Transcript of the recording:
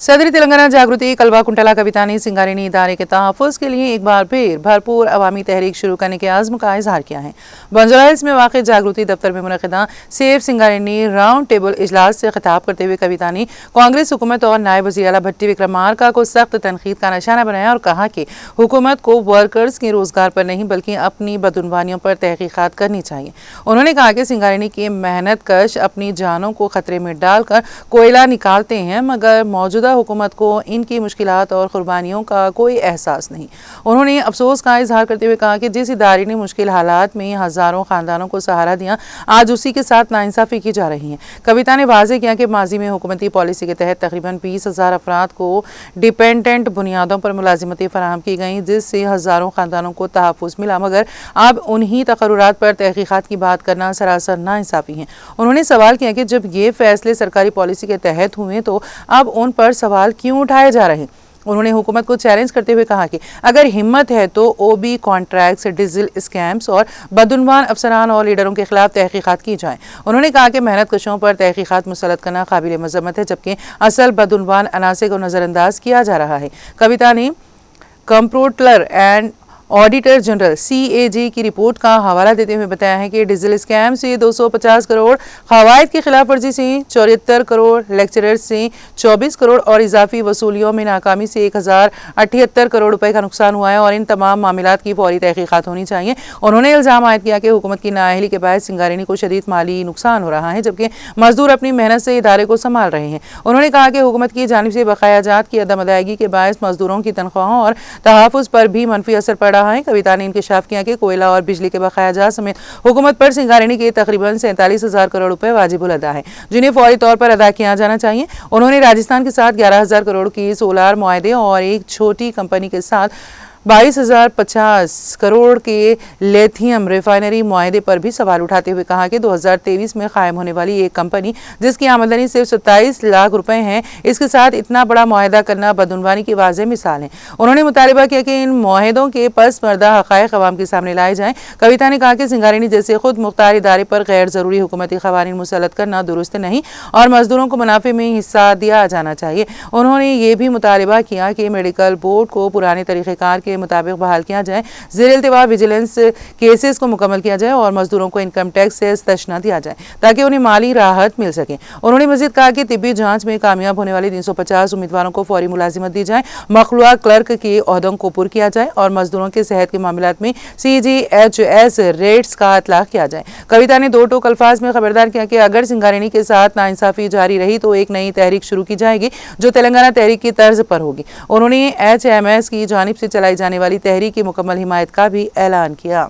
सदरी तेलंगाना जागृति कल्वा कुंटला कविता ने सिंगारेनी इदारे के तहफ़्फ़ुज़ के लिए एक बार फिर भरपूर अवामी तहरीक शुरू करने के आज़्म का इजहार किया है। बंजारा हिल्स में वाक़ जागृति दफ्तर में मुनक़िदा सेफ सिंगारेनी राउंड टेबल इजलास से खिताब करते हुए कविता ने कांग्रेस हुकूमत और नायब वज़ीर आला भट्टी विक्रमार्का को सख्त तनक़ीद का निशाना बनाया और कहा कि हुकूमत को वर्कर्स के रोज़गार पर नहीं बल्कि अपनी बदउनवानियों पर तहक़ीक़ात करनी चाहिए। उन्होंने कहा कि सिंगारेनी के मेहनत कश अपनी जानों को खतरे में डालकर कोयला निकालते हैं, मगर मौजूदा हुकूमत को इनकी मुश्किलात और कुर्बानियों का कोई एहसास नहीं। उन्होंने अफसोस का इजहार करते हुए कहा कि जिस इदारे ने मुश्किल हालात में हज़ारों ख़ानदानों को सहारा दिया, आज उसी के साथ नाइंसाफ़ी की जा रही है। कविता ने वाज़ेह किया कि माजी में हुकूमती पॉलिसी के तहत तकरीबन 20,000 अफराद को डिपेंडेंट बुनियादों पर मुलाजिमतें फराहम की गईं, जिससे हज़ारों ख़ानदानों को तहफ़्फ़ुज़ मिला, मगर अब उन्हीं तक़र्रुरात पर तहक़ीक़ात की बात करना सरासर नाइंसाफ़ी है। उन्होंने सवाल किया कि जब ये फैसले सरकारी पॉलिसी के तहत हुए तो अब उन पर सवाल क्यों उठाए जा रहे हैं। उन्होंने हुकूमत को चैलेंज करते हुए कहा कि अगर हिम्मत है तो ओबी कॉन्ट्रैक्ट्स, डीजल स्कैम्स और बदउनवान अफसरान और लीडरों के खिलाफ तहक़ीक़ात की जाएं। उन्होंने कहा कि मेहनत कशों पर तहक़ीक़ात मुसल्लत करना काबिल मज़म्मत है, जबकि असल बदउनवान अनासर को नज़रअंदाज किया जा रहा है। कविता ने comptroller and auditor general CAG की रिपोर्ट का हवाला देते हुए बताया है कि डीजल स्कैम से 250 करोड़, क़वायद की खिलाफ वर्जी से 74 करोड़, लेक्चरर्स से 24 करोड़ और इजाफी वसूलियों में नाकामी से 1078 करोड़ रुपए का नुकसान हुआ है और इन तमाम मामलात की फौरी तहक़ीक़ात होनी चाहिए। उन्होंने इल्ज़ाम आयद किया कि हुकूमत की नाअहली के बायस सिंगारेनी को शदीद माली नुकसान हो रहा है, जबकि मजदूर अपनी मेहनत से इदारे को संभाल रहे हैं। उन्होंने कहा कि हुकूमत की जानिब से बकाया जात की अदम अदायगी के बायस मजदूरों की तनख्वाहों और तहफ़्फ़ुज़ पर भी मनफी असर पड़ रहा है। कविता ने इंकशाफ किया कि कोयला और बिजली के बकाया जात समेत हुकूमत पर सिंगारेनी के तकरीबन 47,000 करोड़ रुपए वाजिबुल अदा है, जिन्हें फौरी तौर पर अदा किया जाना चाहिए। उन्होंने राजस्थान के साथ 11,000 करोड़ की सोलार मुआहदे और एक छोटी कंपनी के साथ 22,050 करोड़ के लिथियम रिफाइनरी मुआहदे पर भी सवाल उठाते हुए कहा कि 2023 में कायम होने वाली एक कंपनी जिसकी आमदनी सिर्फ 27 लाख रुपए है, इसके साथ इतना बड़ा मुआहदा करना बदउनवानी की वाज़ेह मिसाल है। उन्होंने मुतालिबा किया कि इन मुआहदों के पस पर्दा हक़ाइक़ अवाम के सामने लाए जाएं। कविता ने कहा कि सिंगारेनी जैसे खुद मुख्तार इदारे पर गैर ज़रूरी हुकूमती क़वानीन मुसल्लत करना दुरुस्त नहीं और मजदूरों को मुनाफे में हिस्सा दिया जाना चाहिए। उन्होंने ये भी मुतालिबा किया कि मेडिकल बोर्ड को पुराने तरीक़ेकार के मुताबिक बहाल किया जाए, ज़ेर इल्तिवा विजिलेंस केसेस को मुकम्मल किया जाए और मजदूरों को इनकम टैक्स से इस्तश्ना दिया जाए ताकि उन्हें माली राहत मिल सके। उन्होंने मज़ीद कहा कि तिब्बी जांच में कामयाब होने वाले 350 उम्मीदवारों को फौरी मुलाजिमत दी जाए, मखलूआ क्लर्क के ओहदों को पुर किया जाए और मजदूरों के सेहत के मामलात में CGHS रेट्स का इतलाक़ किया जाए। कविता ने दो टोक अल्फाज में खबरदार किया कि अगर सिंगारेनी के साथ नाइंसाफ़ी जारी रही तो एक नई तहरीक शुरू की जाएगी जो तेलंगाना तहरीक की तर्ज पर होगी। उन्होंने HMS की जानिब से चलाई जाने वाली तहरीक की मुकम्मल हिमायत का भी ऐलान किया।